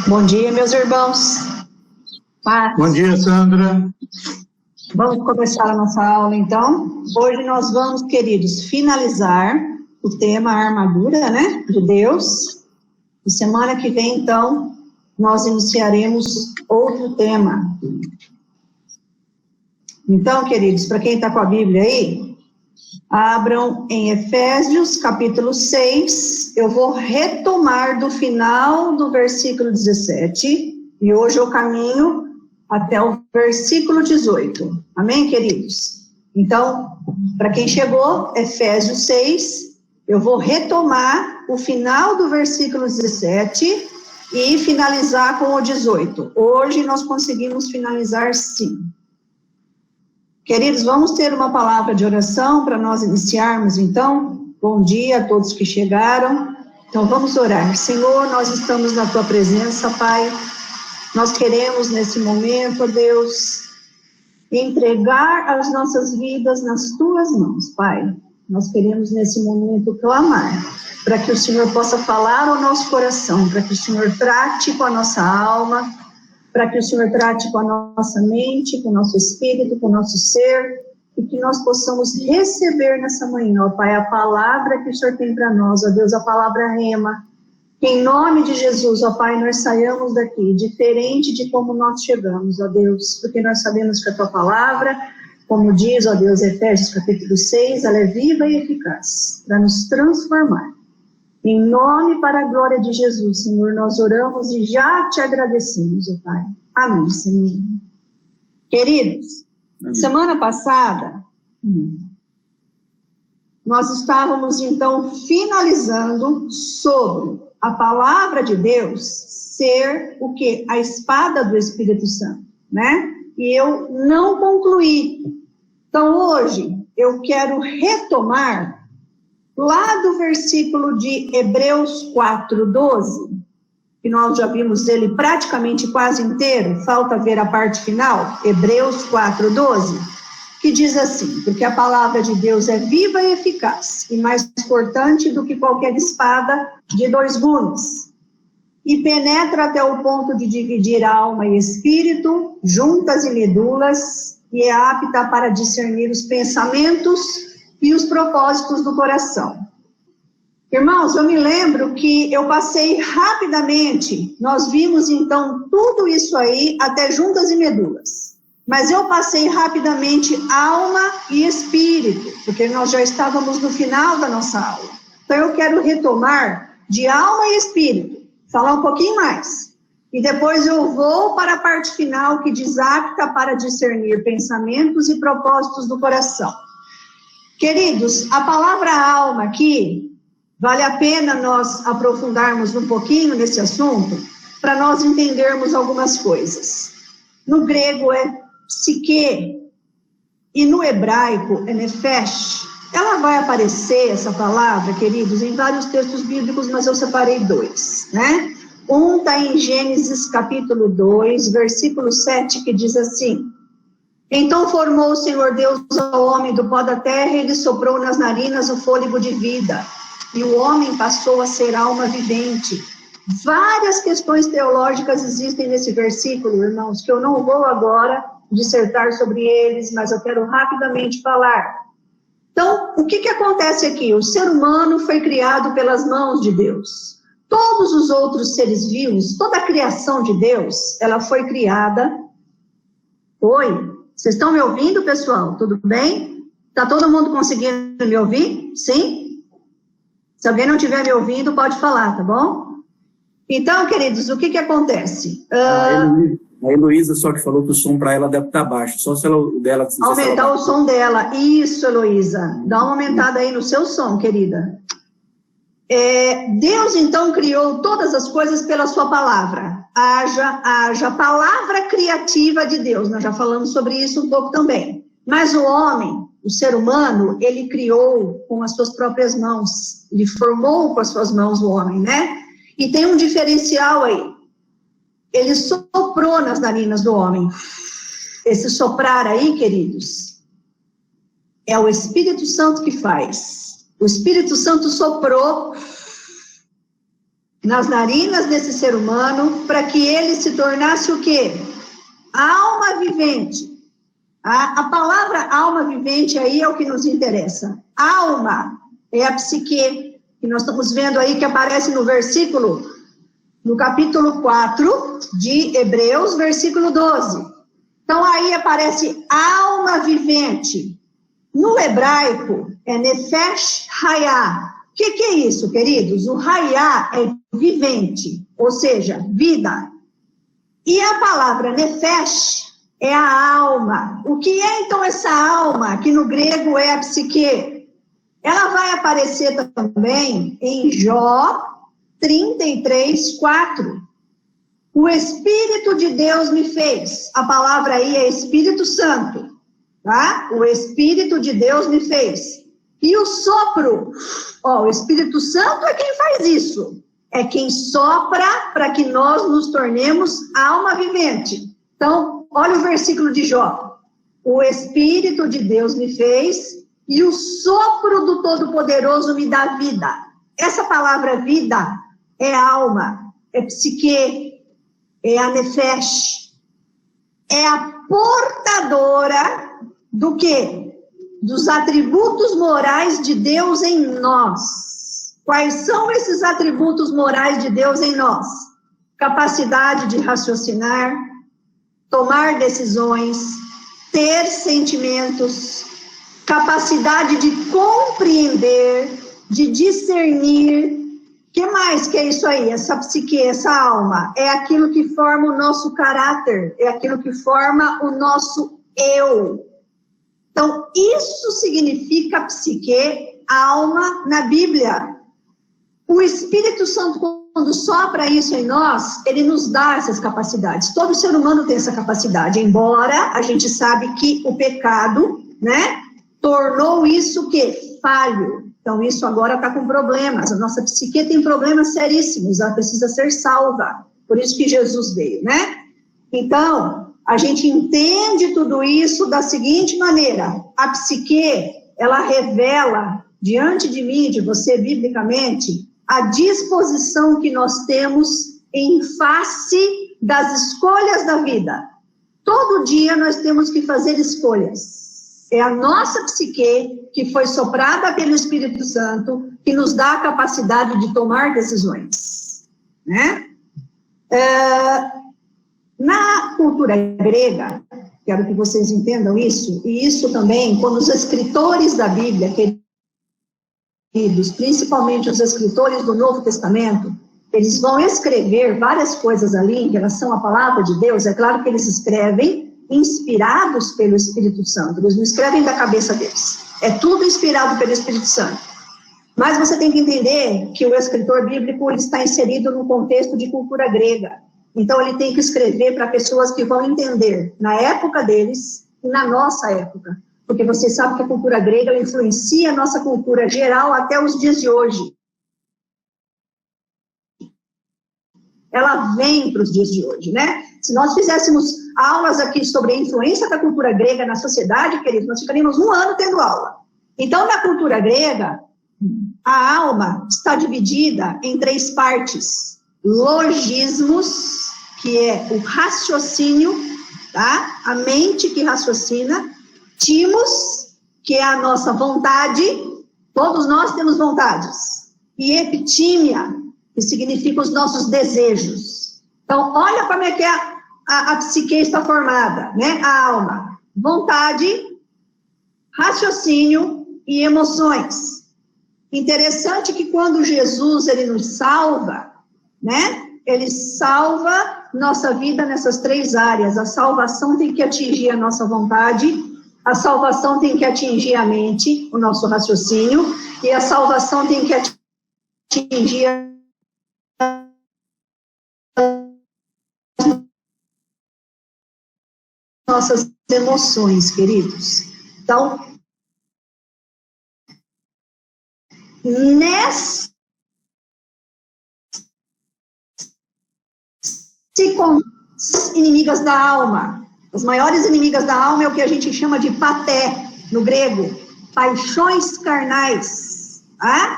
Bom dia, meus irmãos. Paz. Bom dia, Sandra. Vamos começar a nossa aula, então. Hoje nós vamos, queridos, finalizar o tema armadura, né, de Deus. E semana que vem, então, nós iniciaremos outro tema. Então, queridos, para quem está com a Bíblia aí, abram em Efésios, capítulo 6. Eu vou retomar do final do versículo 17. E hoje eu caminho até o versículo 18. Amém, queridos? Então, para quem chegou, Efésios 6, eu vou retomar o final do versículo 17 e finalizar com o 18. Hoje nós conseguimos finalizar sim. Queridos, vamos ter uma palavra de oração para nós iniciarmos, então. Bom dia a todos que chegaram. Então, vamos orar. Senhor, nós estamos na Tua presença, Pai. Nós queremos, nesse momento, ó Deus, entregar as nossas vidas nas Tuas mãos, Pai. Nós queremos, nesse momento, clamar para que o Senhor possa falar ao nosso coração, para que o Senhor trate com a nossa alma, para que o Senhor trate com a nossa mente, com o nosso espírito, com o nosso ser, e que nós possamos receber nessa manhã, ó Pai, a palavra que o Senhor tem para nós, ó Deus, a palavra rema. Que em nome de Jesus, ó Pai, nós saiamos daqui diferente de como nós chegamos, ó Deus, porque nós sabemos que a Tua palavra, como diz, ó Deus, Efésios capítulo 6, ela é viva e eficaz para nos transformar. Em nome e para a glória de Jesus, Senhor, nós oramos e já te agradecemos, ó Pai. Amém, Senhor. Queridos, amém. Semana passada, nós estávamos, então, finalizando sobre a palavra de Deus ser o quê? A espada do Espírito Santo, né? E eu não concluí. Então, hoje, eu quero retomar lá do versículo de Hebreus 4:12, que nós já vimos ele praticamente quase inteiro, falta ver a parte final, Hebreus 4:12, que diz assim: porque a palavra de Deus é viva e eficaz, e mais cortante do que qualquer espada de dois gumes, e penetra até o ponto de dividir alma e espírito, juntas e medulas, e é apta para discernir os pensamentos e os propósitos do coração. Irmãos, eu me lembro que eu passei rapidamente, nós vimos então tudo isso aí, até juntas e medulas. Mas eu passei rapidamente alma e espírito, porque nós já estávamos no final da nossa aula. Então eu quero retomar de alma e espírito, falar um pouquinho mais. E depois eu vou para a parte final que diz apta para discernir pensamentos e propósitos do coração. Queridos, a palavra alma aqui, vale a pena nós aprofundarmos um pouquinho nesse assunto, para nós entendermos algumas coisas. No grego é psique, e no hebraico é nefesh. Ela vai aparecer, essa palavra, queridos, em vários textos bíblicos, mas eu separei dois, né? Um está em Gênesis capítulo 2, versículo 7, que diz assim: então formou o Senhor Deus ao homem do pó da terra, e ele soprou nas narinas o fôlego de vida, e o homem passou a ser alma vivente. Várias questões teológicas existem nesse versículo, irmãos, que eu não vou agora dissertar sobre eles, mas eu quero rapidamente falar. Então, o que acontece aqui? O ser humano foi criado pelas mãos de Deus. Todos os outros seres vivos, toda a criação de Deus, ela foi criada. Oi? Vocês estão me ouvindo, pessoal? Tudo bem? Está todo mundo conseguindo me ouvir? Sim? Se alguém não estiver me ouvindo, pode falar, tá bom? Então, queridos, o que acontece? A Heloísa só que falou que o som para ela deve estar baixo. Só se ela dela... Aumentar o som dela. Isso, Heloísa. Dá uma aumentada aí no seu som, querida. Deus, então, criou todas as coisas pela sua palavra. Haja palavra criativa de Deus. Nós já falamos sobre isso um pouco também. Mas o homem, o ser humano, ele criou com as suas próprias mãos. Ele formou com as suas mãos o homem, né? E tem um diferencial aí. Ele soprou nas narinas do homem. Esse soprar aí, queridos, é o Espírito Santo que faz. O Espírito Santo soprou nas narinas desse ser humano, para que ele se tornasse o quê? Alma vivente. A palavra alma vivente aí é o que nos interessa. Alma é a psique, que nós estamos vendo aí que aparece no capítulo 4 de Hebreus, versículo 12. Então aí aparece alma vivente. No hebraico é nefesh hayah. O que é isso, queridos? O hayah é vivente, ou seja, vida. E a palavra nefesh é a alma. O que é então essa alma, que no grego é a psique? Ela vai aparecer também em Jó 33:4. O Espírito de Deus me fez. A palavra aí é Espírito Santo, tá? O Espírito de Deus me fez. E o sopro, o Espírito Santo é quem faz isso. É quem sopra para que nós nos tornemos alma vivente. Então, olha o versículo de Jó. O Espírito de Deus me fez e o sopro do Todo-Poderoso me dá vida. Essa palavra vida é alma, é psique, é a nefesh, é a portadora do quê? Dos atributos morais de Deus em nós. Quais são esses atributos morais de Deus em nós? Capacidade de raciocinar, tomar decisões, ter sentimentos, capacidade de compreender, de discernir. O que mais que é isso aí? Essa psique, essa alma, é aquilo que forma o nosso caráter, é aquilo que forma o nosso eu. Então, isso significa psique, alma, na Bíblia. O Espírito Santo, quando sopra isso em nós, ele nos dá essas capacidades. Todo ser humano tem essa capacidade, embora a gente sabe que o pecado, né, tornou isso o quê? Falho. Então, isso agora está com problemas. A nossa psique tem problemas seríssimos, ela precisa ser salva. Por isso que Jesus veio, né? Então, a gente entende tudo isso da seguinte maneira. A psique, ela revela, diante de mim, de você, biblicamente, a disposição que nós temos em face das escolhas da vida. Todo dia nós temos que fazer escolhas. É a nossa psique, que foi soprada pelo Espírito Santo, que nos dá a capacidade de tomar decisões, né? Na cultura grega, quero que vocês entendam isso, e isso também, quando os escritores da Bíblia, queridos, principalmente os escritores do Novo Testamento, eles vão escrever várias coisas ali em relação à palavra de Deus. É claro que eles escrevem inspirados pelo Espírito Santo, eles não escrevem da cabeça deles, é tudo inspirado pelo Espírito Santo. Mas você tem que entender que o escritor bíblico ele está inserido num contexto de cultura grega, então ele tem que escrever para pessoas que vão entender na época deles e na nossa época, porque você sabe que a cultura grega ela influencia a nossa cultura geral até os dias de hoje. Ela vem para os dias de hoje, né? Se nós fizéssemos aulas aqui sobre a influência da cultura grega na sociedade, queridos, nós ficaríamos um ano tendo aula. Então, na cultura grega, a alma está dividida em 3 partes. Logismos, que é o raciocínio, tá? A mente que raciocina. Timos, que é a nossa vontade. Todos nós temos vontades. E epitímia, que significa os nossos desejos. Então, olha como é que a psique está formada, né? A alma, vontade, raciocínio e emoções. Interessante que quando Jesus, ele nos salva, né? Ele salva nossa vida nessas 3 áreas. A salvação tem que atingir a nossa vontade, a salvação tem que atingir a mente, o nosso raciocínio, e a salvação tem que atingir nossas emoções, queridos. Então, nessas inimigas da alma, as maiores inimigas da alma é o que a gente chama de paté, no grego, paixões carnais. Tá?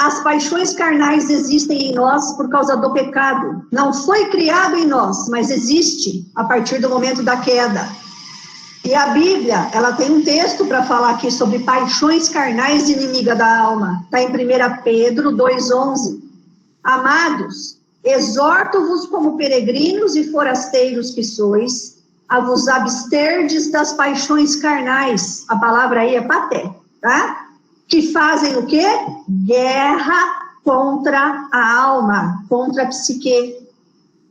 as paixões carnais existem em nós por causa do pecado. Não foi criado em nós, mas existe a partir do momento da queda. E a Bíblia, ela tem um texto para falar aqui sobre paixões carnais inimiga da alma. Está em 1 Pedro 2,11. Amados, exorto-vos como peregrinos e forasteiros que sois, a vos absterdes das paixões carnais. A palavra aí é paté, tá? Que fazem o quê? Guerra contra a alma, contra a psique.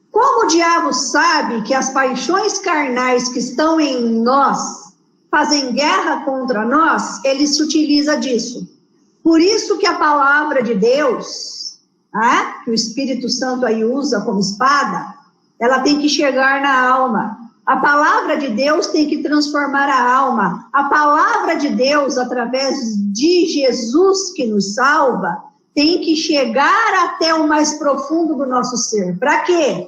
Como o diabo sabe que as paixões carnais que estão em nós fazem guerra contra nós, ele se utiliza disso. Por isso que a palavra de Deus, que o Espírito Santo aí usa como espada, ela tem que chegar na alma. A palavra de Deus tem que transformar a alma. A palavra de Deus, através de Jesus que nos salva, tem que chegar até o mais profundo do nosso ser. Para quê?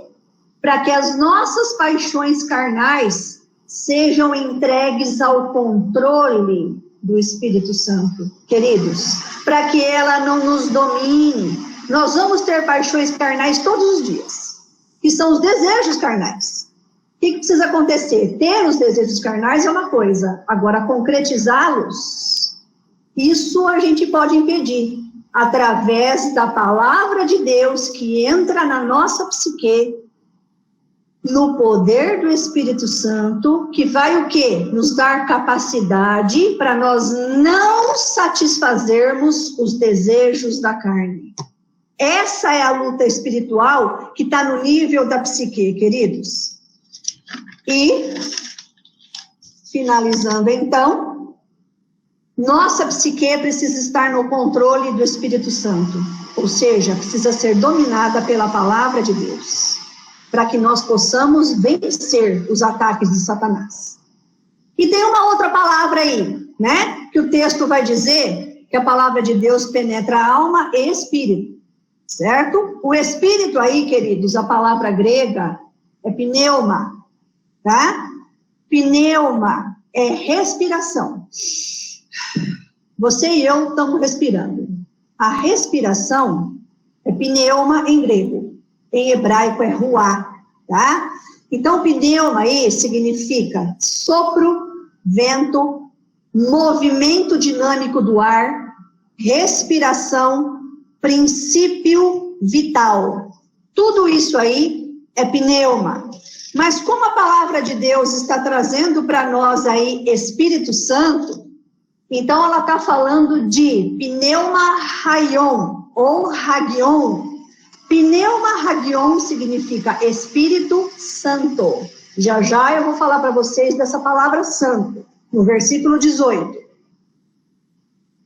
Para que as nossas paixões carnais sejam entregues ao controle do Espírito Santo. Queridos, para que ela não nos domine. Nós vamos ter paixões carnais todos os dias, que são os desejos carnais. O que precisa acontecer? Ter os desejos carnais é uma coisa, agora concretizá-los, isso a gente pode impedir, através da palavra de Deus que entra na nossa psique, no poder do Espírito Santo, que vai o quê? Nos dar capacidade para nós não satisfazermos os desejos da carne. Essa é a luta espiritual que está no nível da psique, queridos. E, finalizando então, nossa psique precisa estar no controle do Espírito Santo, ou seja, precisa ser dominada pela palavra de Deus, para que nós possamos vencer os ataques de Satanás. E tem uma outra palavra aí, né, que o texto vai dizer que a palavra de Deus penetra alma e espírito, certo? O espírito aí, queridos, a palavra grega é pneuma, tá? Pneuma é respiração. Você e eu estamos respirando. A respiração é pneuma em grego. Em hebraico é ruá, tá? Então, pneuma aí significa sopro, vento, movimento dinâmico do ar, respiração, princípio vital. Tudo isso aí é pneuma. Mas como a palavra de Deus está trazendo para nós aí Espírito Santo, então ela está falando de pneuma hagion, ou hagion. Pneuma hagion significa Espírito Santo. Já já eu vou falar para vocês dessa palavra santo, no versículo 18.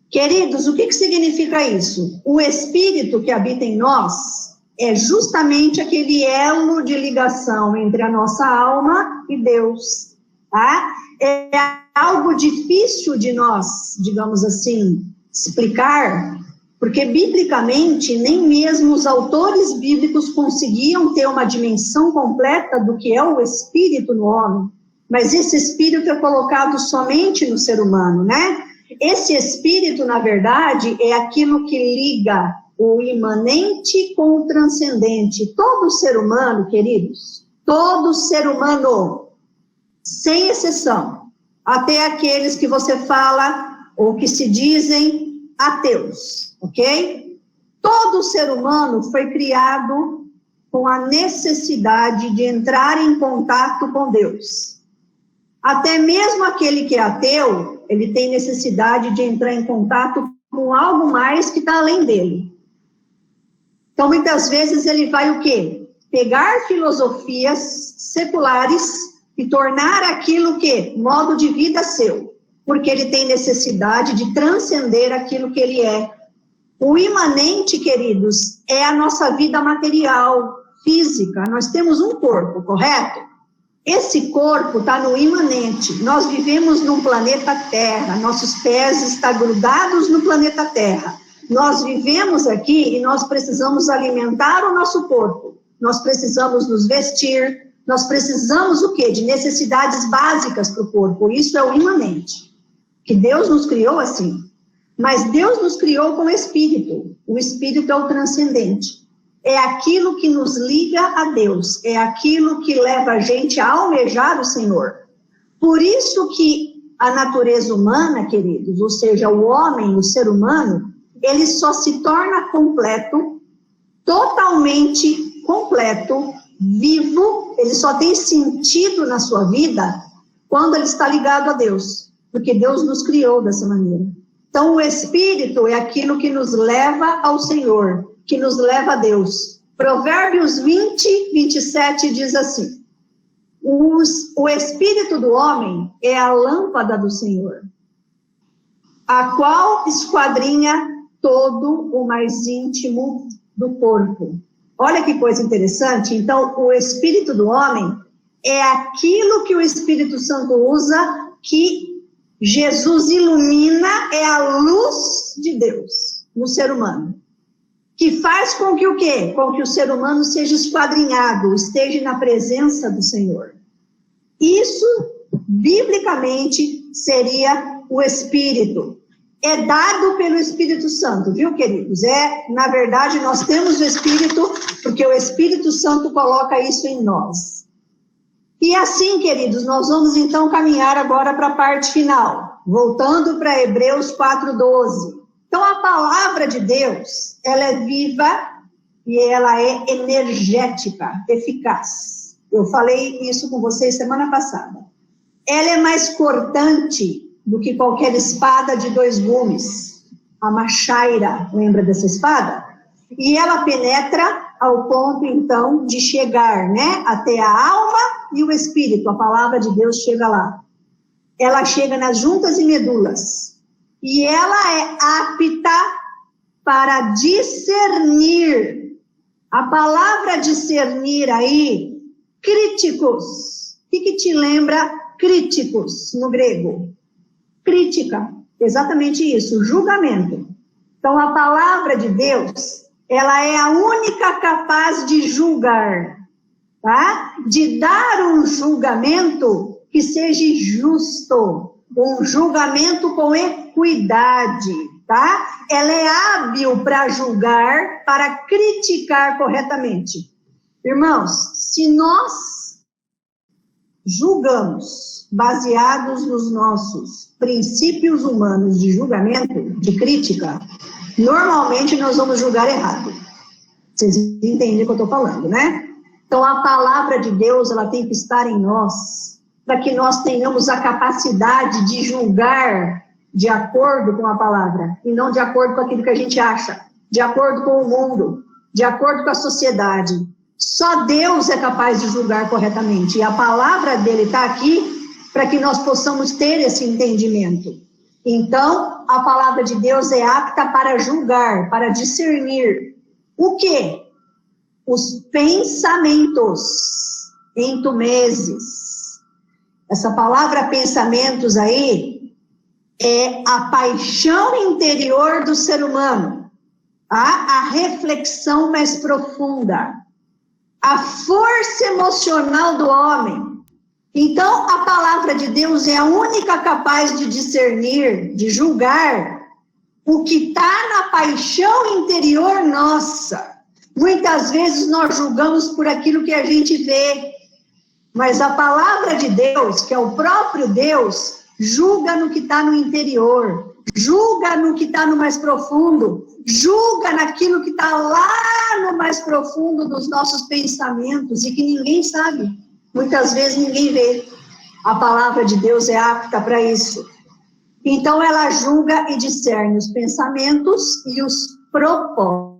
Queridos, o que significa isso? O Espírito que habita em nós é justamente aquele elo de ligação entre a nossa alma e Deus, tá? É algo difícil de nós, digamos assim, explicar, porque biblicamente nem mesmo os autores bíblicos conseguiam ter uma dimensão completa do que é o Espírito no homem, mas esse Espírito é colocado somente no ser humano, né? Esse Espírito, na verdade, é aquilo que liga o imanente com o transcendente. Todo ser humano, queridos, todo ser humano, sem exceção, até aqueles que você fala ou que se dizem ateus, ok? Todo ser humano foi criado com a necessidade de entrar em contato com Deus. Até mesmo aquele que é ateu, ele tem necessidade de entrar em contato com algo mais que está além dele. Então, muitas vezes, ele vai o quê? Pegar filosofias seculares e tornar aquilo que? Modo de vida seu. Porque ele tem necessidade de transcender aquilo que ele é. O imanente, queridos, é a nossa vida material, física. Nós temos um corpo, correto? Esse corpo está no imanente. Nós vivemos num planeta Terra. Nossos pés estão grudados no planeta Terra. Nós vivemos aqui e nós precisamos alimentar o nosso corpo. Nós precisamos nos vestir. Nós precisamos o quê? De necessidades básicas para o corpo. Isso é o imanente. Que Deus nos criou assim. Mas Deus nos criou com espírito. O espírito é o transcendente. É aquilo que nos liga a Deus. É aquilo que leva a gente a almejar o Senhor. Por isso que a natureza humana, queridos, ou seja, o homem, o ser humano, ele só se torna completo, totalmente completo, vivo, ele só tem sentido na sua vida quando ele está ligado a Deus, porque Deus nos criou dessa maneira. Então, o Espírito é aquilo que nos leva ao Senhor, que nos leva a Deus. Provérbios 20, 27 diz assim: o Espírito do homem é a lâmpada do Senhor, a qual esquadrinha todo o mais íntimo do corpo. Olha que coisa interessante. Então, o Espírito do homem é aquilo que o Espírito Santo usa, que Jesus ilumina, é a luz de Deus no ser humano, que faz com que o quê? Com que o ser humano seja esquadrinhado, esteja na presença do Senhor. Isso, biblicamente, seria o Espírito. É dado pelo Espírito Santo, viu, queridos? Na verdade, nós temos o Espírito, porque o Espírito Santo coloca isso em nós. E assim, queridos, nós vamos então caminhar agora para a parte final, voltando para Hebreus 4:12. Então, a palavra de Deus, ela é viva e ela é energética, eficaz. Eu falei isso com vocês semana passada. Ela é mais cortante do que qualquer espada de 2 gumes. A machaira, lembra dessa espada? E ela penetra ao ponto, então, de chegar, né, até a alma e o espírito. A palavra de Deus chega lá. Ela chega nas juntas e medulas. E ela é apta para discernir. A palavra discernir aí, críticos. O que te lembra críticos no grego? Crítica, exatamente isso, julgamento. Então, a palavra de Deus, ela é a única capaz de julgar, tá? De dar um julgamento que seja justo, um julgamento com equidade, tá? Ela é hábil para julgar, para criticar corretamente. Irmãos, se nós julgamos baseados nos nossos princípios humanos de julgamento, de crítica, normalmente nós vamos julgar errado. Vocês entendem o que eu estou falando, né? Então, a palavra de Deus, ela tem que estar em nós, para que nós tenhamos a capacidade de julgar de acordo com a palavra, e não de acordo com aquilo que a gente acha, de acordo com o mundo, de acordo com a sociedade. Só Deus é capaz de julgar corretamente, e a palavra dele está aqui para que nós possamos ter esse entendimento. Então, a palavra de Deus é apta para julgar, para discernir. O quê? Os pensamentos entumeses. Essa palavra pensamentos aí é a paixão interior do ser humano, tá? A reflexão mais profunda, a força emocional do homem. Então, a palavra de Deus é a única capaz de discernir, de julgar o que está na paixão interior nossa. Muitas vezes nós julgamos por aquilo que a gente vê, mas a palavra de Deus, que é o próprio Deus, julga no que está no interior, julga no que está no mais profundo, julga naquilo que está lá no mais profundo dos nossos pensamentos e que ninguém sabe. Muitas vezes ninguém vê. A palavra de Deus é apta para isso. Então, ela julga e discerne os pensamentos e os propósitos.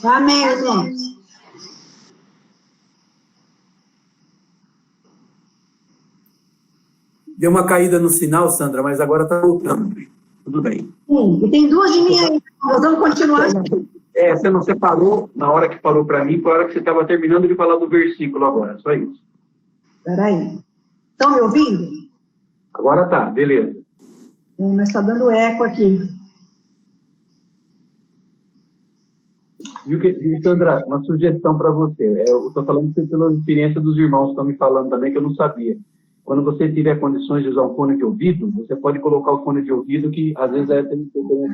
Amém, irmãos. Deu uma caída no sinal, Sandra, mas agora está voltando. Tudo bem. Sim, e tem duas de mim aí. Nós vamos continuar. Você não separou, na hora que falou para mim, foi a hora que você estava terminando de falar do versículo agora, só isso. Espera aí. Estão me ouvindo? Agora tá, beleza. Mas está dando eco aqui. E, Sandra, uma sugestão para você. Eu estou falando pela experiência dos irmãos que estão me falando também, que eu não sabia. Quando você tiver condições de usar um fone de ouvido, você pode colocar o fone de ouvido, que às vezes tem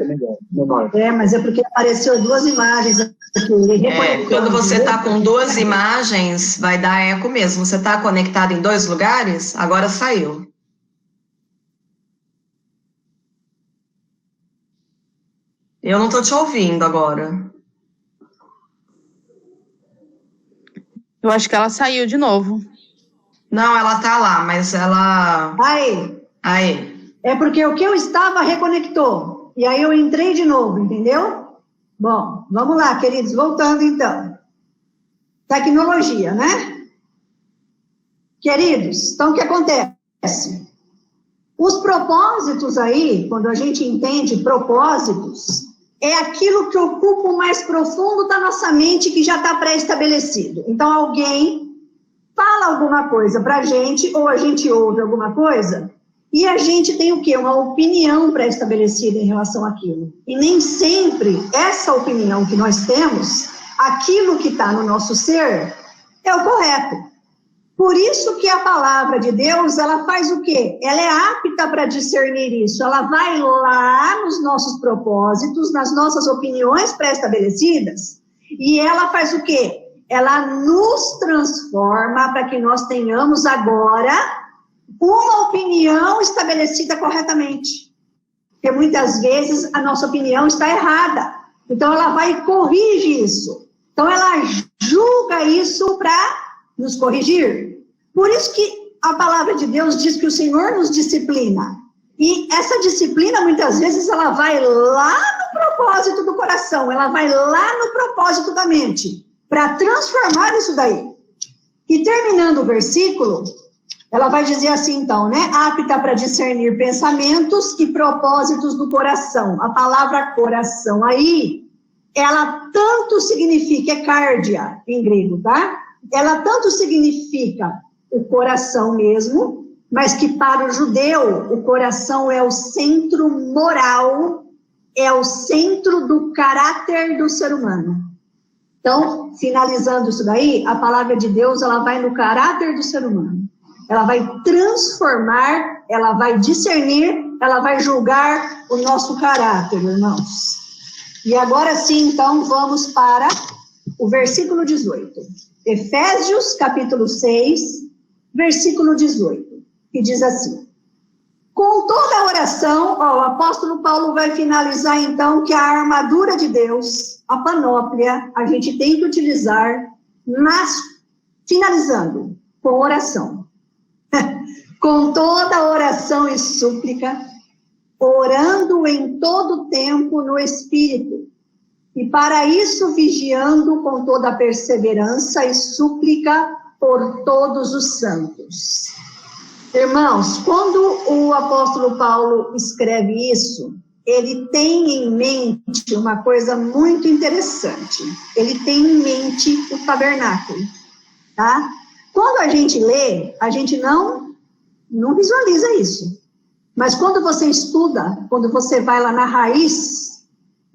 melhor, menor. Mas é porque apareceu duas imagens aqui. Quando você está com duas imagens, vai dar eco mesmo. Você está conectado em dois lugares? Agora saiu. Eu não estou te ouvindo agora. Eu acho que ela saiu de novo. Não, ela tá lá, mas ela... Aí. É porque o que eu estava reconectou. E aí eu entrei de novo, entendeu? Bom, vamos lá, queridos. Voltando, então. Tecnologia, né? Queridos, então o que acontece? Os propósitos aí, quando a gente entende propósitos, é aquilo que ocupa o mais profundo da nossa mente, que já está pré-estabelecido. Então, alguém fala alguma coisa para a gente, ou a gente ouve alguma coisa, e a gente tem o quê? Uma opinião pré-estabelecida em relação àquilo. E nem sempre essa opinião que nós temos, aquilo que está no nosso ser, é o correto. Por isso que a palavra de Deus, ela faz o quê? Ela é apta para discernir isso. Ela vai lá nos nossos propósitos, nas nossas opiniões pré-estabelecidas, e ela faz o quê? Ela nos transforma para que nós tenhamos agora uma opinião estabelecida corretamente. Porque muitas vezes a nossa opinião está errada. Então ela vai e corrige isso. Então ela julga isso para nos corrigir. Por isso que a palavra de Deus diz que o Senhor nos disciplina. E essa disciplina, muitas vezes, ela vai lá no propósito do coração, ela vai lá no propósito da mente, para transformar isso daí. E terminando o versículo, ela vai dizer assim, então, né? Apta para discernir pensamentos e propósitos do coração. A palavra coração aí, ela tanto significa, é cardia em grego, tá? Ela tanto significa o coração mesmo, mas que para o judeu, o coração é o centro moral, é o centro do caráter do ser humano. Então, finalizando isso daí, a palavra de Deus, ela vai no caráter do ser humano. Ela vai transformar, ela vai discernir, ela vai julgar o nosso caráter, irmãos. E agora sim, então, vamos para o versículo 18. Efésios, capítulo 6, versículo 18, que diz assim: com toda a oração, o apóstolo Paulo vai finalizar, então, que a armadura de Deus, a panóplia, a gente tem que utilizar, finalizando, com oração. Com toda oração e súplica, orando em todo tempo no Espírito, e para isso vigiando com toda perseverança e súplica por todos os santos. Irmãos, quando o apóstolo Paulo escreve isso, ele tem em mente uma coisa muito interessante. Ele tem em mente o tabernáculo, tá? Quando a gente lê, a gente não visualiza isso. Mas quando você estuda, quando você vai lá na raiz,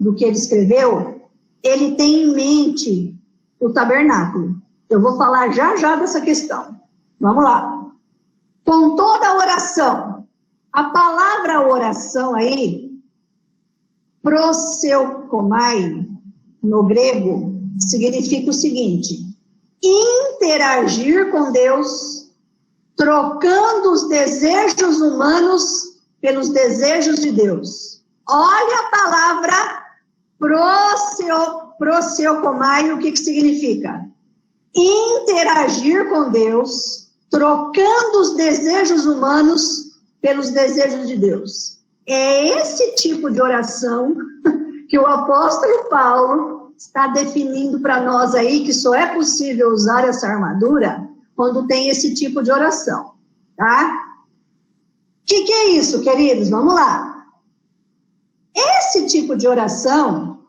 do que ele escreveu, ele tem em mente o tabernáculo. Eu vou falar já dessa questão. Vamos lá. Com toda a oração, a palavra oração aí, proseukomai, no grego, significa o seguinte: interagir com Deus, trocando os desejos humanos pelos desejos de Deus. Olha a palavra proseukomai, o que significa? Interagir com Deus, trocando os desejos humanos pelos desejos de Deus. É esse tipo de oração que o apóstolo Paulo está definindo para nós aí, que só é possível usar essa armadura quando tem esse tipo de oração, tá? O que é isso, queridos? Vamos lá. Esse tipo de oração,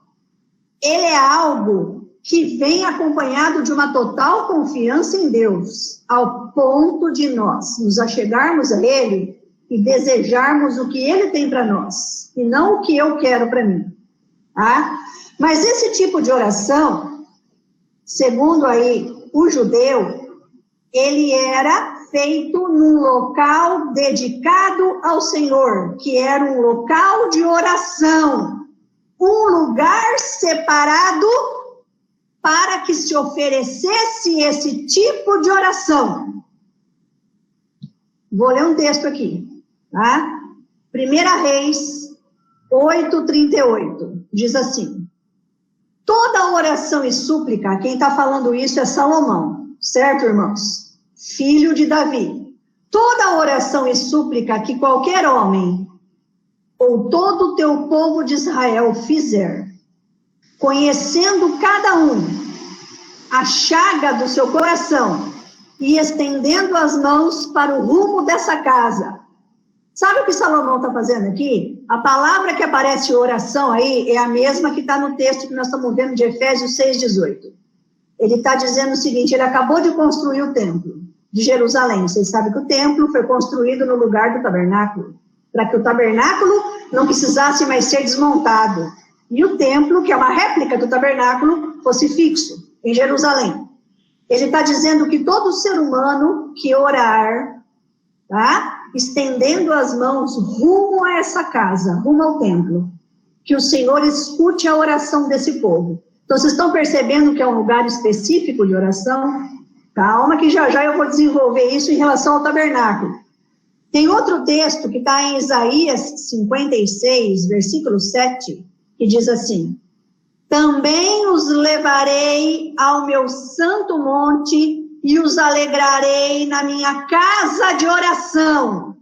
ele é algo que vem acompanhado de uma total confiança em Deus, ao ponto de nós nos achegarmos a Ele e desejarmos o que Ele tem para nós, e não o que eu quero para mim, tá? Mas esse tipo de oração, segundo aí o judeu, ele era feito num local dedicado ao Senhor, que era um local de oração, um lugar separado para que se oferecesse esse tipo de oração. Vou ler um texto aqui, tá? 1 Reis 8:38, diz assim: toda oração e súplica, quem está falando isso é Salomão, certo, irmãos? Filho de Davi. Toda oração e súplica que qualquer homem ou todo o teu povo de Israel fizer, conhecendo cada um a chaga do seu coração e estendendo as mãos para o rumo dessa casa. Sabe o que Salomão está fazendo aqui? A palavra que aparece oração aí é a mesma que está no texto que nós estamos vendo de Efésios 6:18. Ele está dizendo o seguinte: ele acabou de construir o templo de Jerusalém. Vocês sabem que o templo foi construído no lugar do tabernáculo, para que o tabernáculo não precisasse mais ser desmontado. E o templo, que é uma réplica do tabernáculo, fosse fixo em Jerusalém. Ele está dizendo que todo ser humano que orar, tá? Estendendo as mãos rumo a essa casa, rumo ao templo, que o Senhor escute a oração desse povo. Então, vocês estão percebendo que é um lugar específico de oração? Calma que já eu vou desenvolver isso em relação ao tabernáculo. Tem outro texto que está em Isaías 56, versículo 7, que diz assim: também os levarei ao meu santo monte e os alegrarei na minha casa de oração.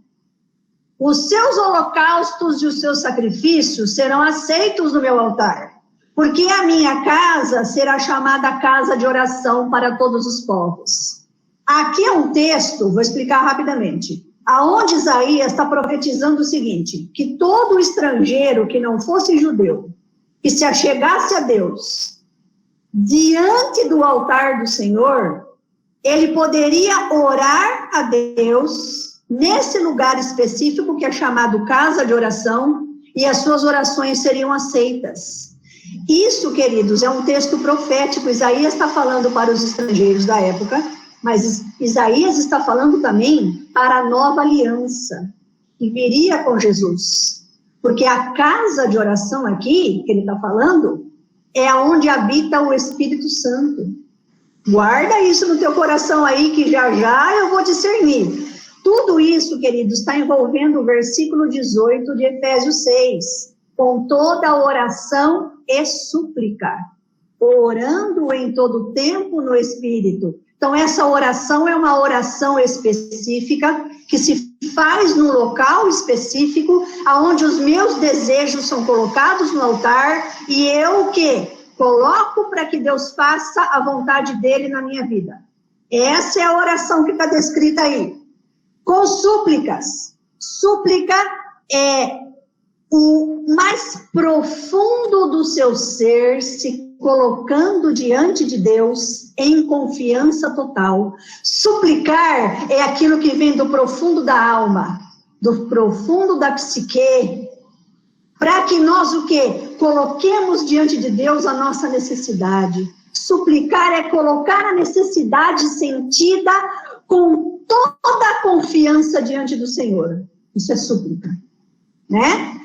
Os seus holocaustos e os seus sacrifícios serão aceitos no meu altar, porque a minha casa será chamada casa de oração para todos os povos. Aqui é um texto, vou explicar rapidamente, aonde Isaías está profetizando o seguinte: que todo estrangeiro que não fosse judeu, que se achegasse a Deus, diante do altar do Senhor, ele poderia orar a Deus nesse lugar específico que é chamado casa de oração, e as suas orações seriam aceitas. Isso, queridos, é um texto profético. Isaías está falando para os estrangeiros da época, mas Isaías está falando também para a nova aliança, que viria com Jesus. Porque a casa de oração aqui, que ele está falando, é onde habita o Espírito Santo. Guarda isso no teu coração aí, que já eu vou discernir. Tudo isso, queridos, está envolvendo o versículo 18 de Efésios 6. Com toda oração e súplica, orando em todo tempo no Espírito. Então, essa oração é uma oração específica, que se faz num local específico, onde os meus desejos são colocados no altar, e eu o quê? Coloco para que Deus faça a vontade dele na minha vida. Essa é a oração que está descrita aí. Com súplicas. Súplica é o mais profundo do seu ser se colocando diante de Deus em confiança total. Suplicar é aquilo que vem do profundo da alma, do profundo da psique, para que nós o quê? coloquemos diante de Deus a nossa necessidade. Suplicar é colocar a necessidade sentida com toda a confiança diante do Senhor. Isso é súplica, né?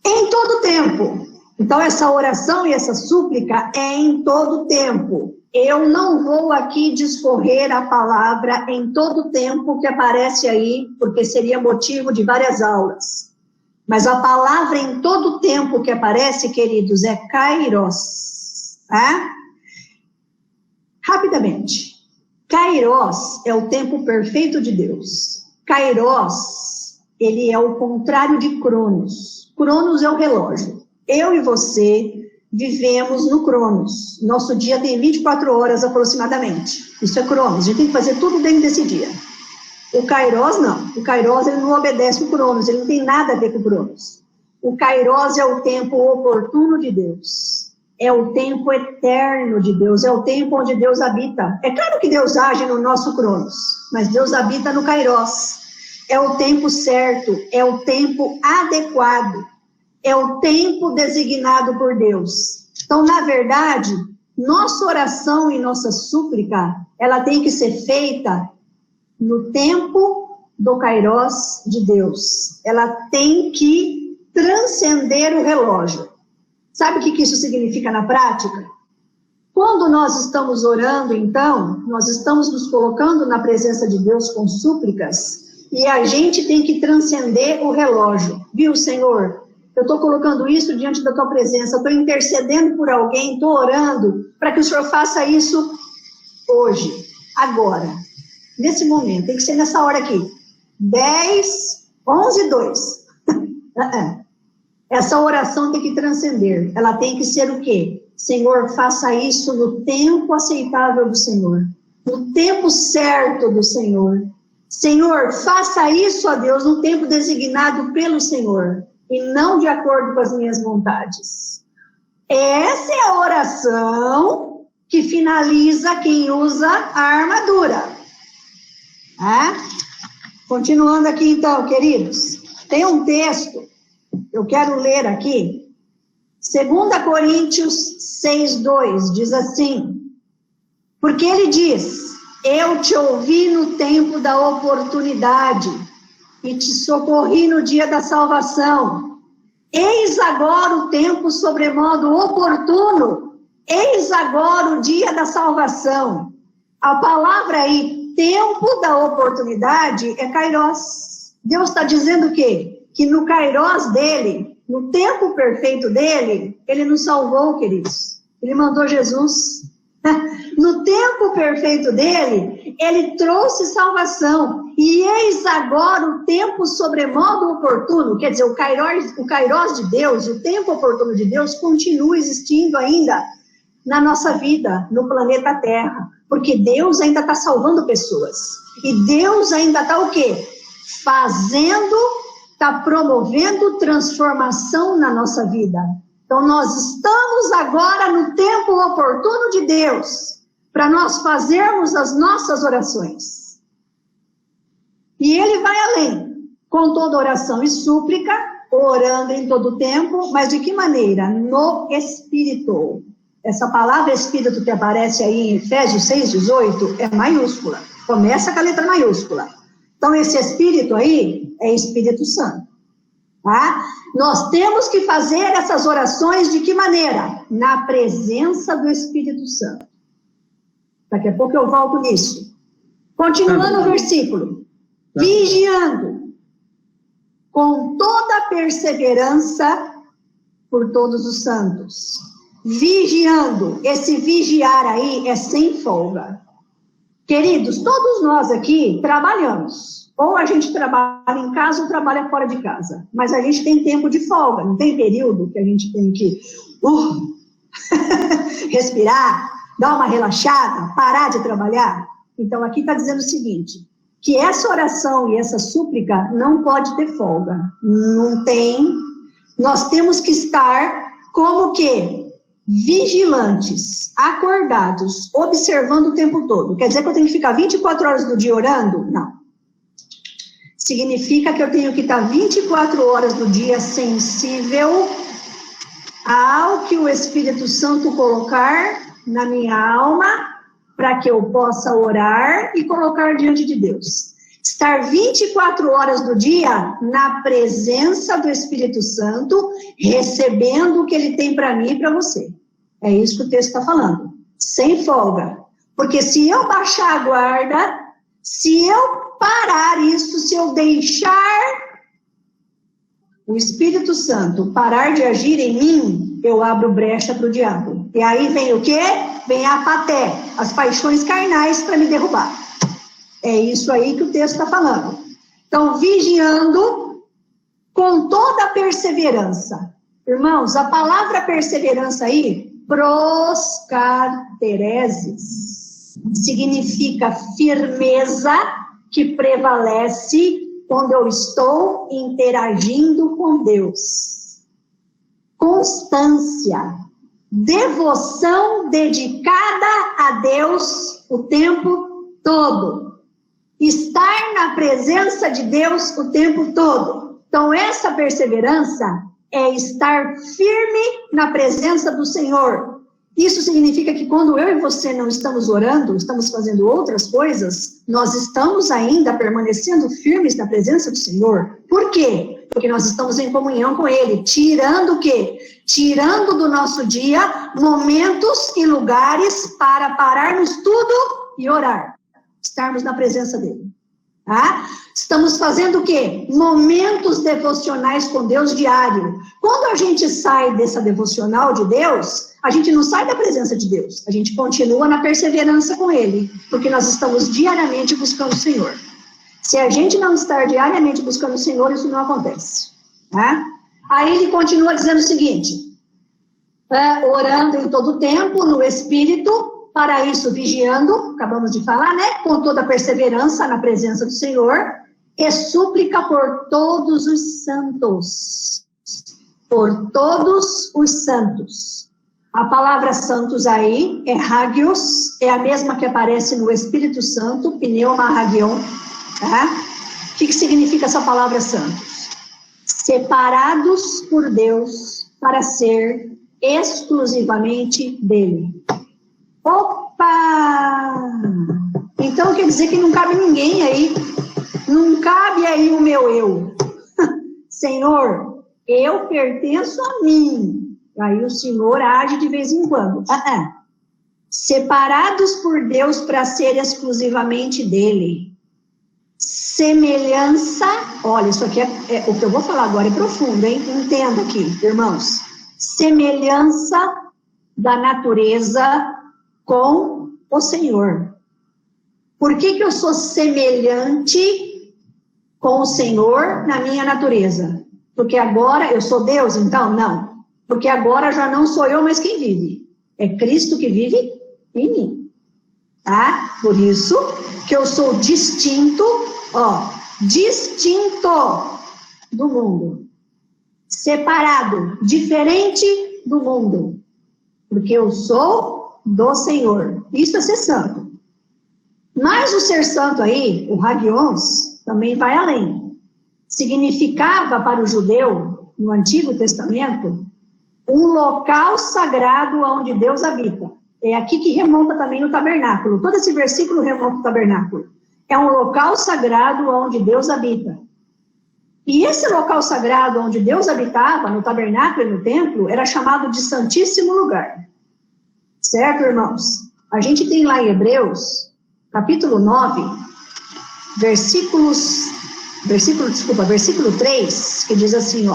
Em todo tempo. Então, essa oração e essa súplica é em todo tempo. Eu não vou aqui discorrer a palavra em todo tempo que aparece aí, porque seria motivo de várias aulas. Mas a palavra em todo tempo que aparece, queridos, é kairos. Tá? Rapidamente. Kairos é o tempo perfeito de Deus. Kairos, ele é o contrário de Cronos. Cronos é o relógio. Eu e você vivemos no Cronos. Nosso dia tem 24 horas aproximadamente. Isso é Cronos. A gente tem que fazer tudo dentro desse dia. O Kairos não. O Kairos ele não obedece o Cronos. Ele não tem nada a ver com o Cronos. O Kairos é o tempo oportuno de Deus. É o tempo eterno de Deus. É o tempo onde Deus habita. É claro que Deus age no nosso Cronos. Mas Deus habita no Kairos. É o tempo certo. É o tempo adequado. É o tempo designado por Deus. Então, na verdade, nossa oração e nossa súplica, ela tem que ser feita no tempo do Kairos de Deus. Ela tem que transcender o relógio. Sabe o que isso significa na prática? Quando nós estamos orando, então, nós estamos nos colocando na presença de Deus com súplicas, e a gente tem que transcender o relógio. Viu, Senhor? Eu estou colocando isso diante da tua presença, estou intercedendo por alguém, estou orando para que o Senhor faça isso hoje, agora, nesse momento. Tem que ser nessa hora aqui. 10, 11, 2. Essa oração tem que transcender. Ela tem que ser o quê? Senhor, faça isso no tempo aceitável do Senhor. No tempo certo do Senhor. Senhor, faça isso, ó Deus, no tempo designado pelo Senhor. E não de acordo com as minhas vontades. Essa é a oração que finaliza quem usa a armadura. Continuando aqui então, queridos. Tem um texto, eu quero ler aqui. 2 Coríntios 6:2, diz assim. Porque ele diz, eu te ouvi no tempo da oportunidade, e te socorri no dia da salvação. Eis agora o tempo sobremodo oportuno. Eis agora o dia da salvação. A palavra aí, tempo da oportunidade, é kairos. Deus está dizendo o quê? Que no kairos dele, no tempo perfeito dele, ele nos salvou, queridos. Ele mandou Jesus. No tempo perfeito dele, ele trouxe salvação. E eis agora o tempo sobremodo oportuno, quer dizer, o kairos de Deus, o tempo oportuno de Deus, continua existindo ainda na nossa vida, no planeta Terra. Porque Deus ainda está salvando pessoas. E Deus ainda está o quê? Está promovendo transformação na nossa vida. Então, nós estamos agora no tempo oportuno de Deus, para nós fazermos as nossas orações. E ele vai além, com toda oração e súplica, orando em todo tempo, mas de que maneira? No Espírito. Essa palavra Espírito que aparece aí em Efésios 6:18 é maiúscula, começa com a letra maiúscula. Então, esse Espírito aí é Espírito Santo. Tá? Nós temos que fazer essas orações de que maneira? Na presença do Espírito Santo. Daqui a pouco eu volto nisso. Continuando o versículo. Vigiando com toda perseverança por todos os santos. Vigiando. Esse vigiar aí é sem folga. Queridos, todos nós aqui trabalhamos. Ou a gente trabalha em casa ou trabalha fora de casa. Mas a gente tem tempo de folga. Não tem período que a gente tem que respirar, dar uma relaxada, parar de trabalhar. Então, aqui está dizendo o seguinte, que essa oração e essa súplica não pode ter folga. Não tem. Nós temos que estar como que? Vigilantes, acordados, observando o tempo todo. Quer dizer que eu tenho que ficar 24 horas do dia orando? Não. Significa que eu tenho que estar 24 horas do dia sensível local que o Espírito Santo colocar na minha alma, para que eu possa orar e colocar diante de Deus. Estar 24 horas do dia na presença do Espírito Santo, recebendo o que ele tem para mim e para você. É isso que o texto está falando. Sem folga. Porque se eu baixar a guarda, se eu parar isso, se eu deixar o Espírito Santo parar de agir em mim, eu abro brecha para o diabo. E aí vem o quê? Vem a apaté, as paixões carnais para me derrubar. É isso aí que o texto está falando. Então, vigiando com toda a perseverança. Irmãos, a palavra perseverança aí, proscatereses, significa firmeza que prevalece quando eu estou interagindo com Deus. Constância, devoção dedicada a Deus o tempo todo. Estar na presença de Deus o tempo todo. Então, essa perseverança é estar firme na presença do Senhor. Isso significa que quando eu e você não estamos orando, estamos fazendo outras coisas, nós estamos ainda permanecendo firmes na presença do Senhor. Por quê? Porque nós estamos em comunhão com Ele, tirando o quê? Tirando do nosso dia momentos e lugares para pararmos tudo e orar. Estarmos na presença dEle. Tá? Estamos fazendo o quê? Momentos devocionais com Deus diário. Quando a gente sai dessa devocional de Deus, a gente não sai da presença de Deus. A gente continua na perseverança com Ele, porque nós estamos diariamente buscando o Senhor. Se a gente não estar diariamente buscando o Senhor, isso não acontece. Tá? Aí ele continua dizendo o seguinte, orando em todo tempo, no Espírito, para isso vigiando, acabamos de falar, né? Com toda perseverança na presença do Senhor, e súplica por todos os santos. Por todos os santos. A palavra santos aí é hagios, é a mesma que aparece no Espírito Santo, pneuma hagion. Tá? O que significa essa palavra santos? Separados por Deus para ser exclusivamente dele. Opa! Então quer dizer que não cabe ninguém aí. Não cabe aí o meu eu. Senhor, eu pertenço a mim. Aí o Senhor age de vez em quando. Separados por Deus para ser exclusivamente dele. Semelhança. Olha, isso aqui o que eu vou falar agora é profundo, hein? Entenda aqui, irmãos. Semelhança da natureza com o Senhor. Por que eu sou semelhante com o Senhor na minha natureza? Porque agora eu sou Deus, então? Não. Porque agora já não sou eu, mas quem vive? É Cristo que vive em mim. Tá? Por isso que eu sou distinto, distinto do mundo. Separado, diferente do mundo. Porque eu sou do Senhor. Isso é ser santo. Mas o ser santo aí, o hagions, também vai além. Significava para o judeu, no Antigo Testamento, um local sagrado onde Deus habita. É aqui que remonta também o tabernáculo. Todo esse versículo remonta o tabernáculo. É um local sagrado onde Deus habita. E esse local sagrado onde Deus habitava, no tabernáculo e no templo, era chamado de Santíssimo Lugar. Certo, irmãos? A gente tem lá em Hebreus, capítulo 9, versículo 3, que diz assim,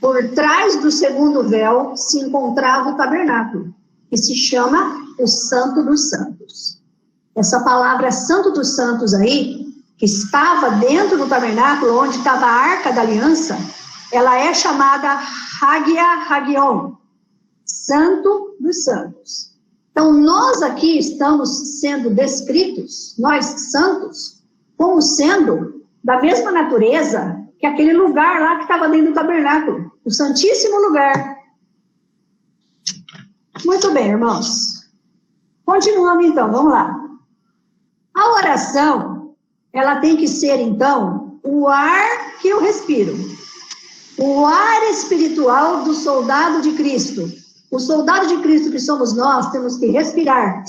por trás do segundo véu se encontrava o tabernáculo, que se chama o Santo dos Santos. Essa palavra Santo dos Santos aí, que estava dentro do tabernáculo, onde estava a Arca da Aliança, ela é chamada Hagia Hagion, Santo dos Santos. Então, nós aqui estamos sendo descritos, nós santos, como sendo da mesma natureza que aquele lugar lá que estava dentro do tabernáculo, o Santíssimo Lugar. Muito bem, irmãos. Continuando então, vamos lá. A oração, ela tem que ser, então, o ar que eu respiro. O ar espiritual do soldado de Cristo. O soldado de Cristo que somos nós, temos que respirar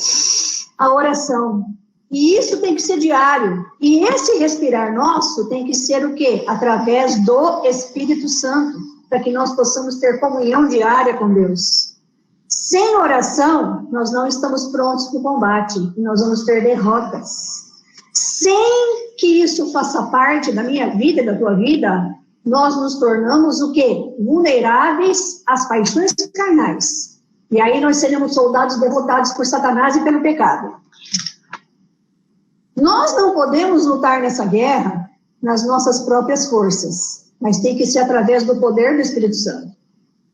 a oração. E isso tem que ser diário. E esse respirar nosso tem que ser o quê? Através do Espírito Santo, para que nós possamos ter comunhão diária com Deus. Sem oração, nós não estamos prontos para o combate, e nós vamos ter derrotas. Sem que isso faça parte da minha vida e da tua vida, nós nos tornamos o quê? Vulneráveis às paixões carnais. E aí nós seremos soldados derrotados por Satanás e pelo pecado. Nós não podemos lutar nessa guerra nas nossas próprias forças, mas tem que ser através do poder do Espírito Santo.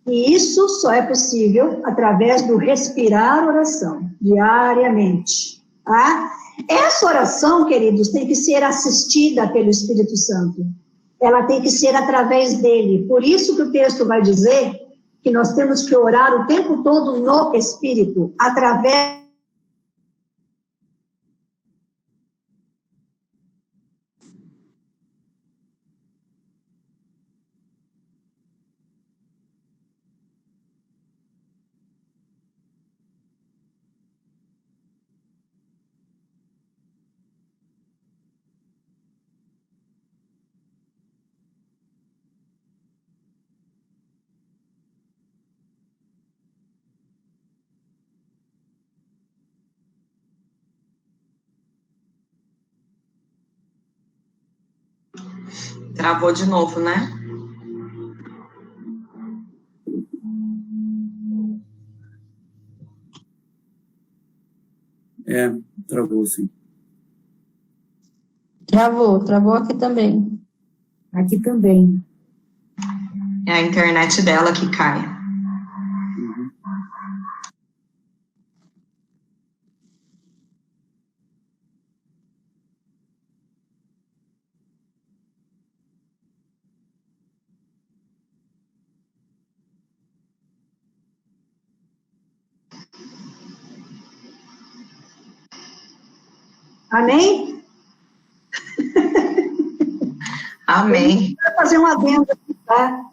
E isso só é possível através do respirar oração, diariamente. Tá? Essa oração, queridos, tem que ser assistida pelo Espírito Santo. Ela tem que ser através dele. Por isso que o texto vai dizer que nós temos que orar o tempo todo no Espírito, através Travou de novo, né? Travou sim. Travou aqui também. Aqui também. É a internet dela que cai. Amém? Amém. Eu vou fazer uma adendo aqui, tá?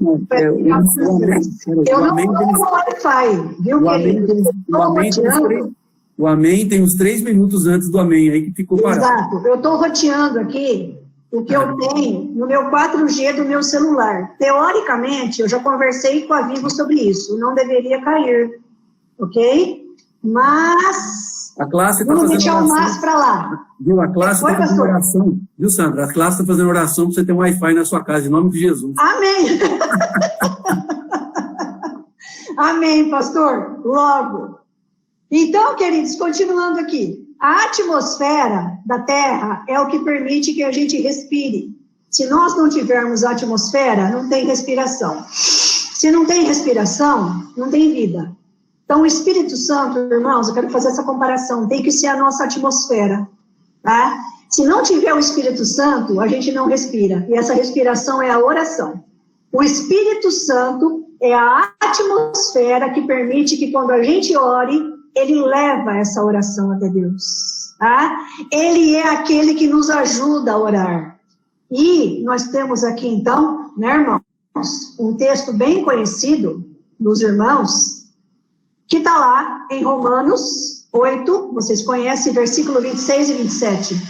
Eu não vou no Wi-Fi, viu, querido? O amém tem uns 3 minutos antes do amém, aí que ficou parado. Exato. Eu estou roteando aqui o que eu tenho no meu 4G do meu celular. Teoricamente, eu já conversei com a Vivo sobre isso. Não deveria cair, ok? Mas a classe está vamos fazendo deixar oração. o mais para lá. Viu? A classe está fazendo oração. Viu, Sandra? A classe está fazendo oração para você ter um Wi-Fi na sua casa, em nome de Jesus. Amém. Amém, pastor. Logo. Então, queridos, continuando aqui. A atmosfera da Terra é o que permite que a gente respire. Se nós não tivermos atmosfera, não tem respiração. Se não tem respiração, não tem vida. Então, o Espírito Santo, irmãos, eu quero fazer essa comparação, tem que ser a nossa atmosfera, tá? Se não tiver o Espírito Santo, a gente não respira, e essa respiração é a oração. O Espírito Santo é a atmosfera que permite que quando a gente ore, ele leva essa oração até Deus, tá? Ele é aquele que nos ajuda a orar. E nós temos aqui, então, né, irmãos, um texto bem conhecido dos irmãos, que está lá em Romanos 8, vocês conhecem, versículo 26 e 27.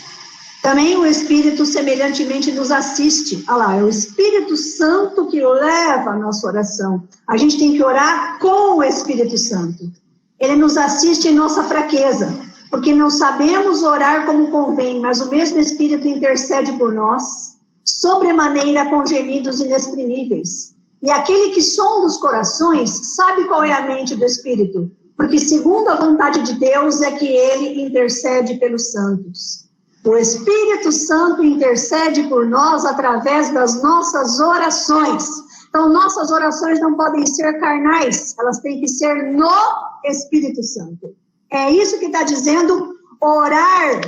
Também o Espírito semelhantemente nos assiste. Olha lá, é o Espírito Santo que leva a nossa oração. A gente tem que orar com o Espírito Santo. Ele nos assiste em nossa fraqueza, porque não sabemos orar como convém, mas o mesmo Espírito intercede por nós, sobremaneira com gemidos inexprimíveis. E aquele que sonda os corações sabe qual é a mente do Espírito, porque segundo a vontade de Deus é que ele intercede pelos santos. O Espírito Santo intercede por nós através das nossas orações. Então, nossas orações não podem ser carnais, elas têm que ser no Espírito Santo. É isso que está dizendo orar,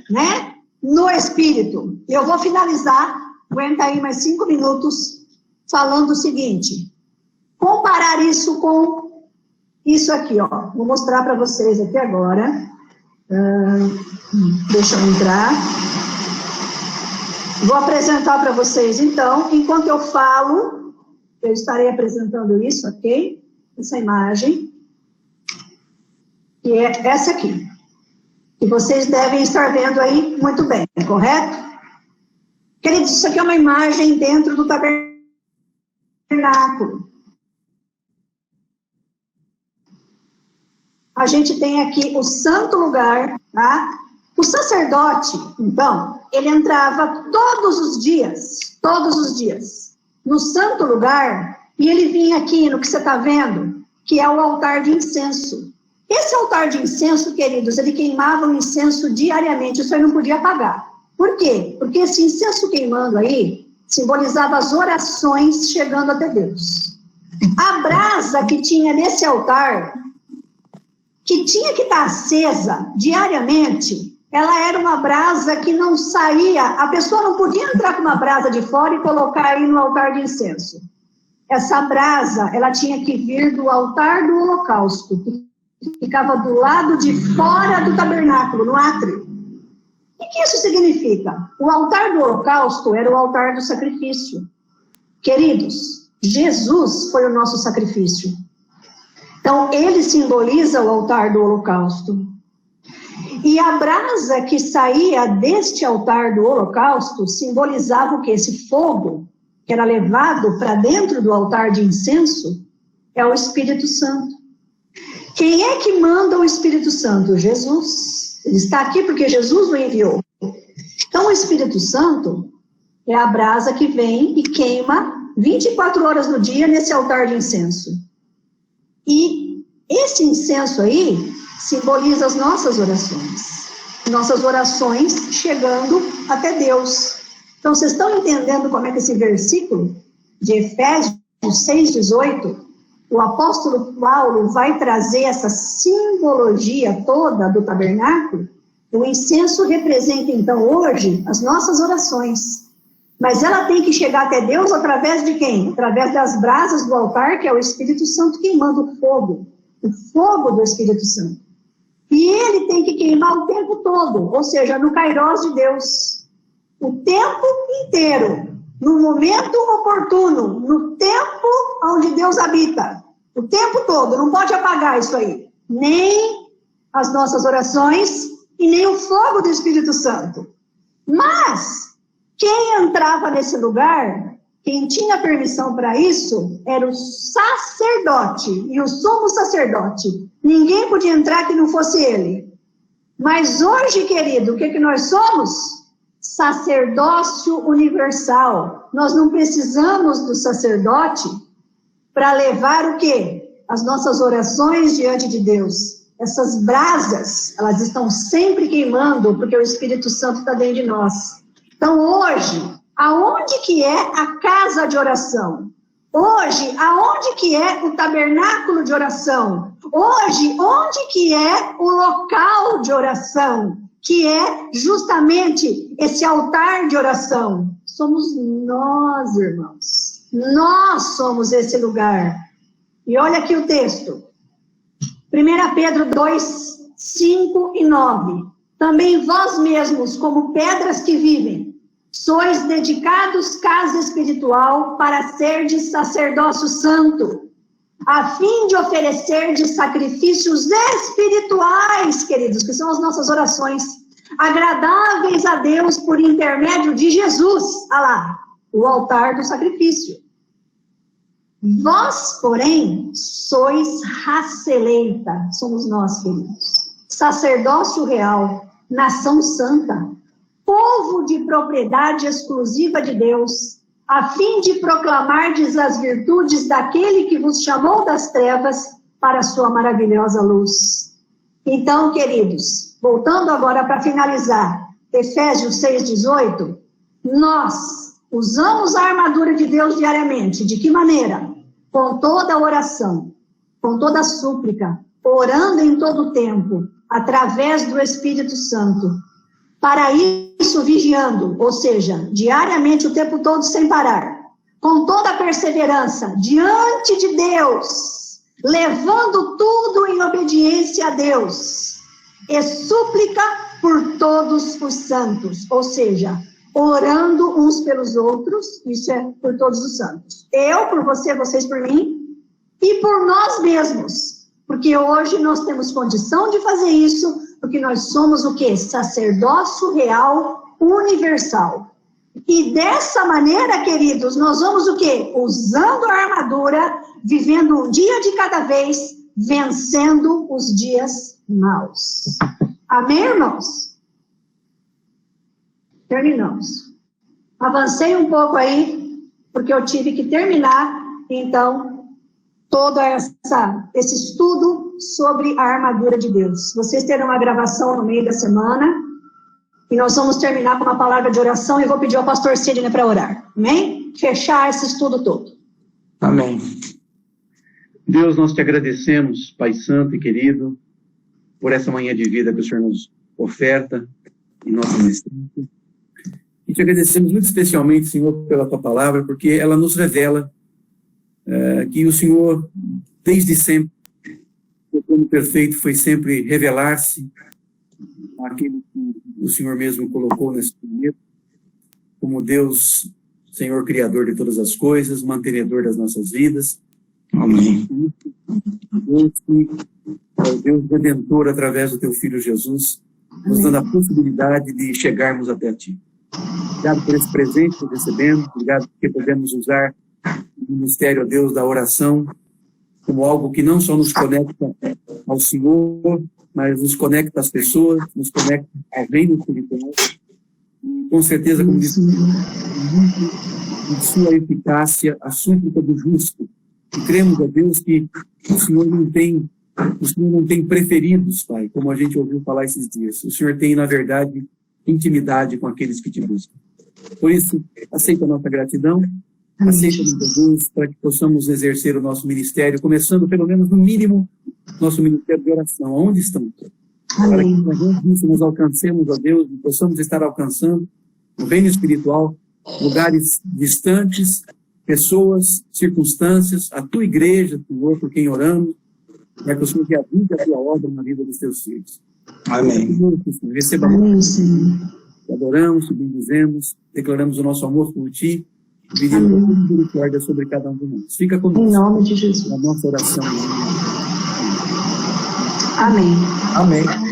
né? No Espírito. E eu vou finalizar, aguenta aí mais 5 minutos, falando o seguinte, comparar isso com isso aqui, ó. Vou mostrar para vocês aqui agora. Deixa eu entrar. Vou apresentar para vocês, então, enquanto eu falo, eu estarei apresentando isso, ok? essa imagem, que é essa aqui, que vocês devem estar vendo aí muito bem, correto? Queridos, isso aqui é uma imagem dentro do tabernáculo. A gente tem aqui o santo lugar, tá? O sacerdote, então, ele entrava todos os dias, no santo lugar, e ele vinha aqui no que você está vendo, que é o altar de incenso. Esse altar de incenso, queridos, ele queimava o incenso diariamente, isso aí não podia apagar. Por quê? Porque esse incenso queimando aí simbolizava as orações chegando até Deus. A brasa que tinha nesse altar, que tinha que estar acesa diariamente, ela era uma brasa que não saía, a pessoa não podia entrar com uma brasa de fora e colocar aí no altar de incenso. Essa brasa, ela tinha que vir do altar do holocausto, que ficava do lado de fora do tabernáculo, no átrio. O que isso significa? O altar do holocausto era o altar do sacrifício. Queridos, Jesus foi o nosso sacrifício. Então, ele simboliza o altar do holocausto. E a brasa que saía deste altar do holocausto simbolizava o quê? Esse fogo que era levado para dentro do altar de incenso é o Espírito Santo. Quem é que manda o Espírito Santo? Jesus. Ele está aqui porque Jesus o enviou. Então, o Espírito Santo é a brasa que vem e queima 24 horas no dia nesse altar de incenso. E esse incenso aí simboliza as nossas orações chegando até Deus. Então, vocês estão entendendo como é que esse versículo de Efésios 6,18, o apóstolo Paulo vai trazer essa simbologia toda do tabernáculo? O incenso representa, então, hoje, as nossas orações. Mas ela tem que chegar até Deus através de quem? Através das brasas do altar, que é o Espírito Santo queimando o fogo do Espírito Santo. E ele tem que queimar o tempo todo, ou seja, no kairós de Deus. O tempo inteiro, no momento oportuno, no tempo onde Deus habita. O tempo todo, não pode apagar isso aí. Nem as nossas orações e nem o fogo do Espírito Santo. Mas, quem entrava nesse lugar, quem tinha permissão para isso, era o sacerdote e o sumo sacerdote. Ninguém podia entrar que não fosse ele. Mas hoje, querido, o que nós somos? Sacerdócio universal. Nós não precisamos do sacerdote para levar o quê? As nossas orações diante de Deus. Essas brasas, elas estão sempre queimando, porque o Espírito Santo está dentro de nós. Então, hoje, aonde que é a casa de oração? Hoje, aonde que é o tabernáculo de oração? Hoje, onde que é o local de oração? Que é justamente esse altar de oração. Somos nós, irmãos. Nós somos esse lugar. E olha aqui o texto. 1 Pedro 2, 5 e 9. Também vós mesmos, como pedras que vivem, sois dedicados casa espiritual para serdes sacerdócio santo, a fim de oferecerdes sacrifícios espirituais, queridos, que são as nossas orações, agradáveis a Deus por intermédio de Jesus. Olha lá, o altar do sacrifício. Vós, porém, sois raça eleita, somos nós, queridos, sacerdócio real, nação santa, povo de propriedade exclusiva de Deus, a fim de proclamardes as virtudes daquele que vos chamou das trevas para a sua maravilhosa luz. Então, queridos, voltando agora para finalizar, Efésios 6,18, nós usamos a armadura de Deus diariamente. De que maneira? Com toda a oração, com toda a súplica, orando em todo o tempo, através do Espírito Santo. Para isso, vigiando, ou seja, diariamente, o tempo todo, sem parar, com toda a perseverança, diante de Deus, levando tudo em obediência a Deus, e súplica por todos os santos, ou seja, orando uns pelos outros, isso é por todos os santos. Eu por você, vocês por mim, e por por nós mesmos, porque hoje nós temos condição de fazer isso, porque nós somos o quê? Sacerdócio real universal. E dessa maneira, queridos, nós vamos o quê? Usando a armadura, vivendo um dia de cada vez, vencendo os dias maus. Amém, irmãos? Terminamos. Avancei um pouco aí, porque eu tive que terminar, então, todo esse estudo sobre a armadura de Deus. Vocês terão uma gravação no meio da semana, e nós vamos terminar com uma palavra de oração, e eu vou pedir ao pastor Sidney para orar. Amém? Fechar esse estudo todo. Amém. Deus, nós te agradecemos, Pai Santo e querido, por essa manhã de vida que o Senhor nos oferta em nossa existência. E te agradecemos muito especialmente, Senhor, pela tua palavra, porque ela nos revela que o Senhor, desde sempre, o plano perfeito foi sempre revelar-se àquele que o Senhor mesmo colocou nesse planeta, como Deus, Senhor Criador de todas as coisas, mantenedor das nossas vidas. Amém. Deus Redentor, através do teu Filho Jesus, nos dando a possibilidade de chegarmos até ti. Obrigado por esse presente que recebemos, obrigado porque podemos usar o ministério, a Deus, da oração como algo que não só nos conecta ao Senhor, mas nos conecta às pessoas, nos conecta ao reino espiritual. Com certeza, como disse, em sua eficácia, a súplica do justo. E cremos, a Deus, que o Senhor não tem preferidos, Pai, como a gente ouviu falar esses dias. O Senhor tem, na verdade, intimidade com aqueles que te buscam. Por isso, aceita a nossa gratidão, aceita, Jesus, para que possamos exercer o nosso ministério, começando, pelo menos, no mínimo, nosso ministério de oração. Onde estamos? Para que nós alcancemos, ó Deus, e possamos estar alcançando no reino espiritual, lugares distantes, pessoas, circunstâncias, a tua igreja, Senhor, por quem oramos, para que o Senhor realize a tua obra na vida dos teus filhos. Amém. Receba te adoramos, te bendizemos, declaramos o nosso amor por ti, pedimos a tua misericórdia sobre cada um de nós. Fica conosco. Em nome de Jesus. Na nossa oração. Amém. Amém.